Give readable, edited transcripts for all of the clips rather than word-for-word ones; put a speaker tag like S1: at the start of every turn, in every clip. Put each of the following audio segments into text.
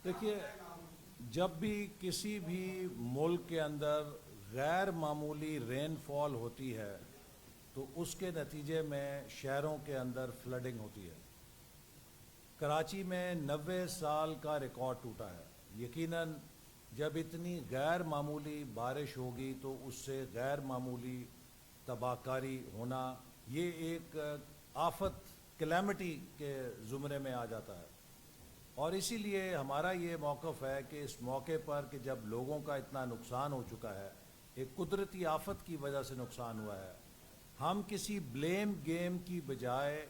S1: دیکھیے، جب بھی کسی بھی ملک کے اندر غیر معمولی رین فال ہوتی ہے تو اس کے نتیجے میں شہروں کے اندر فلڈنگ ہوتی ہے۔ کراچی میں 90 سال کا ریکارڈ ٹوٹا ہے۔ یقیناً جب اتنی غیر معمولی بارش ہوگی تو اس سے غیر معمولی تباہ کاری ہونا یہ ایک آفت کلیمٹی کے زمرے میں آ جاتا ہے، اور اسی لیے ہمارا یہ موقف ہے کہ اس موقع پر کہ جب لوگوں کا اتنا نقصان ہو چکا ہے، ایک قدرتی آفت کی وجہ سے نقصان ہوا ہے، ہم کسی بلیم گیم کی بجائے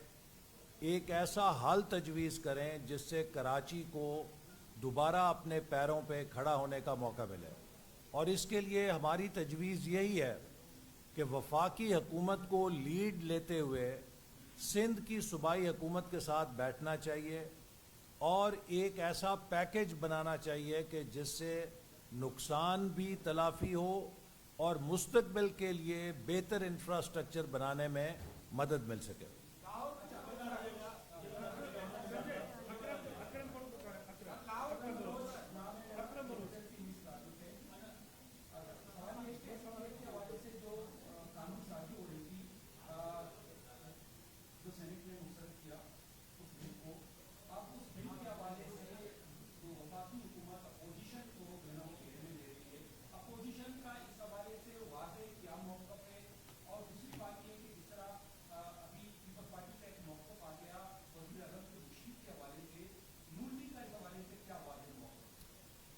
S1: ایک ایسا حل تجویز کریں جس سے کراچی کو دوبارہ اپنے پیروں پہ کھڑا ہونے کا موقع ملے۔ اور اس کے لیے ہماری تجویز یہی ہے کہ وفاقی حکومت کو لیڈ لیتے ہوئے سندھ کی صوبائی حکومت کے ساتھ بیٹھنا چاہیے اور ایک ایسا پیکج بنانا چاہیے کہ جس سے نقصان بھی تلافی ہو اور مستقبل کے لیے بہتر انفراسٹرکچر بنانے میں مدد مل سکے۔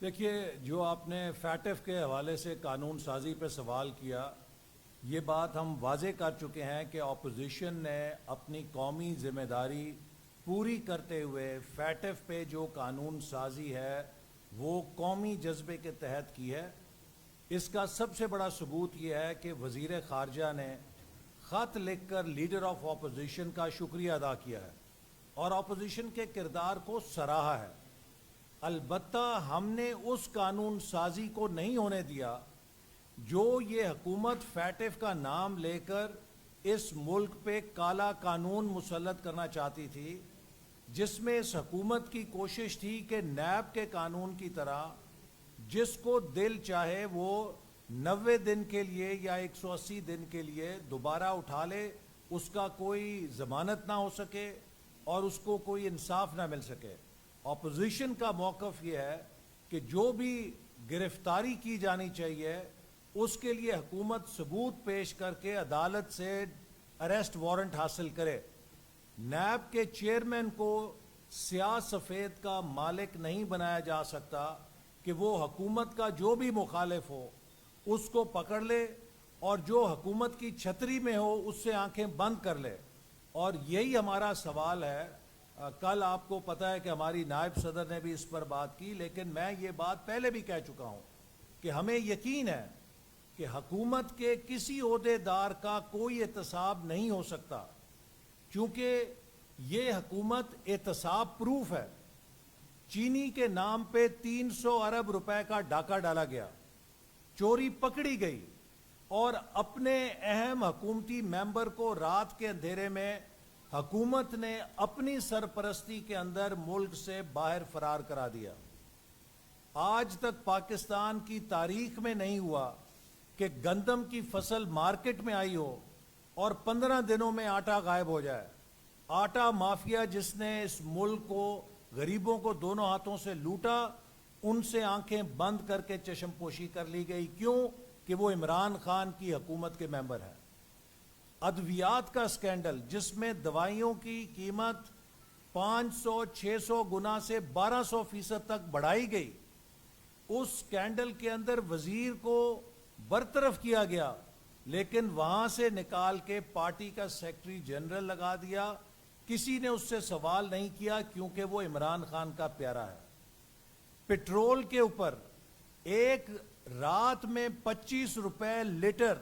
S1: دیکھیے، جو آپ نے فیٹف کے حوالے سے قانون سازی پہ سوال کیا، یہ بات ہم واضح کر چکے ہیں کہ اپوزیشن نے اپنی قومی ذمہ داری پوری کرتے ہوئے فیٹف پہ جو قانون سازی ہے وہ قومی جذبے کے تحت کی ہے۔ اس کا سب سے بڑا ثبوت یہ ہے کہ وزیر خارجہ نے خط لکھ کر لیڈر آف اپوزیشن کا شکریہ ادا کیا ہے اور اپوزیشن کے کردار کو سراہا ہے۔ البتہ ہم نے اس قانون سازی کو نہیں ہونے دیا جو یہ حکومت فیٹف کا نام لے کر اس ملک پہ کالا قانون مسلط کرنا چاہتی تھی، جس میں اس حکومت کی کوشش تھی کہ نیب کے قانون کی طرح جس کو دل چاہے وہ 90 دن کے لیے یا 180 دن کے لیے دوبارہ اٹھا لے، اس کا کوئی ضمانت نہ ہو سکے اور اس کو کوئی انصاف نہ مل سکے۔ اپوزیشن کا موقف یہ ہے کہ جو بھی گرفتاری کی جانی چاہیے اس کے لیے حکومت ثبوت پیش کر کے عدالت سے اریسٹ وارنٹ حاصل کرے۔ نیب کے چیئرمین کو سیاہ سفید کا مالک نہیں بنایا جا سکتا کہ وہ حکومت کا جو بھی مخالف ہو اس کو پکڑ لے اور جو حکومت کی چھتری میں ہو اس سے آنکھیں بند کر لے۔ اور یہی ہمارا سوال ہے۔ کل آپ کو پتہ ہے کہ ہماری نائب صدر نے بھی اس پر بات کی، لیکن میں یہ بات پہلے بھی کہہ چکا ہوں کہ ہمیں یقین ہے کہ حکومت کے کسی عہدے دار کا کوئی احتساب نہیں ہو سکتا، کیونکہ یہ حکومت احتساب پروف ہے۔ چینی کے نام پہ 300 ارب روپے کا ڈاکہ ڈالا گیا، چوری پکڑی گئی اور اپنے اہم حکومتی ممبر کو رات کے اندھیرے میں حکومت نے اپنی سرپرستی کے اندر ملک سے باہر فرار کرا دیا۔ آج تک پاکستان کی تاریخ میں نہیں ہوا کہ گندم کی فصل مارکیٹ میں آئی ہو اور 15 دنوں میں آٹا غائب ہو جائے۔ آٹا مافیا جس نے اس ملک کو، غریبوں کو دونوں ہاتھوں سے لوٹا، ان سے آنکھیں بند کر کے چشم پوشی کر لی گئی۔ کیوں؟ کہ وہ عمران خان کی حکومت کے ممبر ہیں۔ ادویات کا سکینڈل جس میں دوائیوں کی قیمت 500-600 گنا سے 1200% تک بڑھائی گئی، اس سکینڈل کے اندر وزیر کو برطرف کیا گیا، لیکن وہاں سے نکال کے پارٹی کا سیکرٹری جنرل لگا دیا۔ کسی نے اس سے سوال نہیں کیا کیونکہ وہ عمران خان کا پیارا ہے۔ پٹرول کے اوپر ایک رات میں 25 روپے لیٹر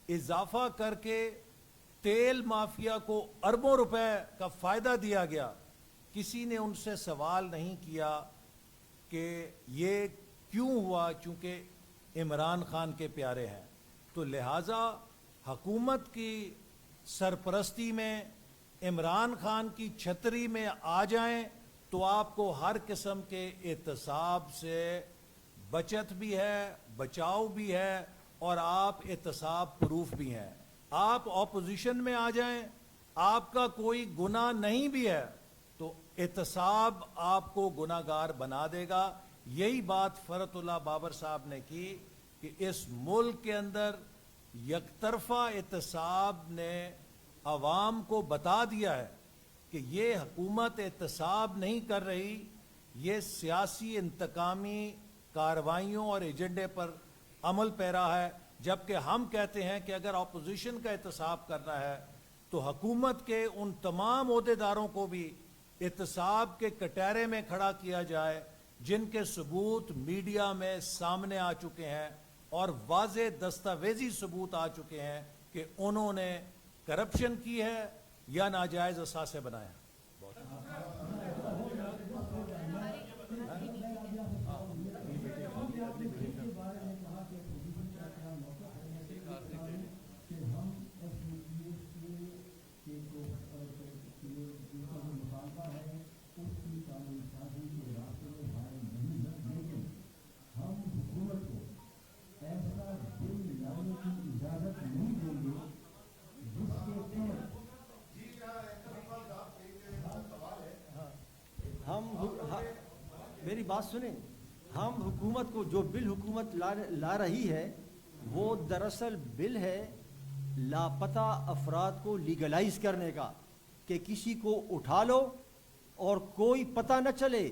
S1: اضافہ کر کے تیل مافیا کو اربوں روپے کا فائدہ دیا گیا۔ کسی نے ان سے سوال نہیں کیا کہ یہ کیوں ہوا، چونکہ عمران خان کے پیارے ہیں۔ تو لہٰذا حکومت کی سرپرستی میں عمران خان کی چھتری میں آ جائیں تو آپ کو ہر قسم کے احتساب سے بچت بھی ہے، بچاؤ بھی ہے، اور آپ احتساب پروف بھی ہیں۔ آپ اپوزیشن میں آ جائیں، آپ کا کوئی گناہ نہیں بھی ہے تو احتساب آپ کو گناہ گار بنا دے گا۔ یہی بات فرحت اللہ بابر صاحب نے کی کہ اس ملک کے اندر یک طرفہ احتساب نے عوام کو بتا دیا ہے کہ یہ حکومت احتساب نہیں کر رہی، یہ سیاسی انتقامی کارروائیوں اور ایجنڈے پر عمل پیرا ہے، جبکہ ہم کہتے ہیں کہ اگر اپوزیشن کا احتساب کرنا ہے تو حکومت کے ان تمام عہدیداروں کو بھی احتساب کے کٹہرے میں کھڑا کیا جائے جن کے ثبوت میڈیا میں سامنے آ چکے ہیں اور واضح دستاویزی ثبوت آ چکے ہیں کہ انہوں نے کرپشن کی ہے یا ناجائز اثاثے بنایا۔
S2: میری بات سنیں، ہم حکومت کو جو بل حکومت لا رہی ہے وہ دراصل بل ہے لاپتہ افراد کو لیگلائز کرنے کا، کہ کسی کو اٹھا لو اور کوئی پتہ نہ چلے۔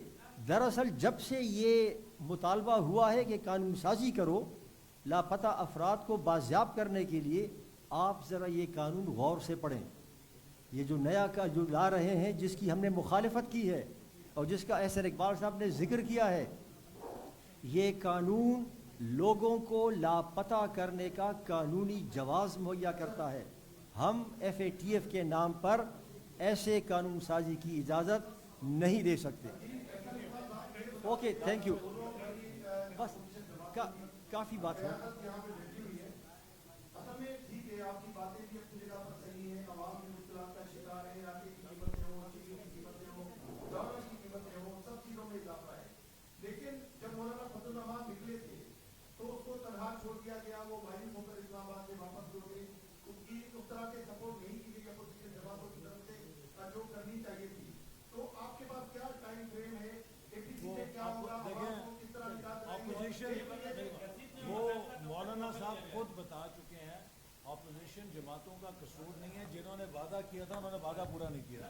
S2: دراصل جب سے یہ مطالبہ ہوا ہے کہ قانون سازی کرو لاپتہ افراد کو بازیاب کرنے کے لیے، آپ ذرا یہ قانون غور سے پڑھیں۔ یہ جو نیا کا جو لا رہے ہیں، جس کی ہم نے مخالفت کی ہے اور جس کا احسن اقبال صاحب نے ذکر کیا ہے، یہ قانون لوگوں کو لاپتہ کرنے کا قانونی جواز مہیا کرتا ہے۔ ہم ایف اے ٹی ایف کے نام پر ایسے قانون سازی کی اجازت نہیں دے سکتے۔ اوکے، تھینک یو، بس کافی بات ہے۔
S1: وہ مولانا صاحب خود بتا چکے ہیں اپوزیشن جماعتوں کا قصور نہیں ہے، جنہوں نے وعدہ کیا تھا انہوں نے وعدہ پورا نہیں کیا۔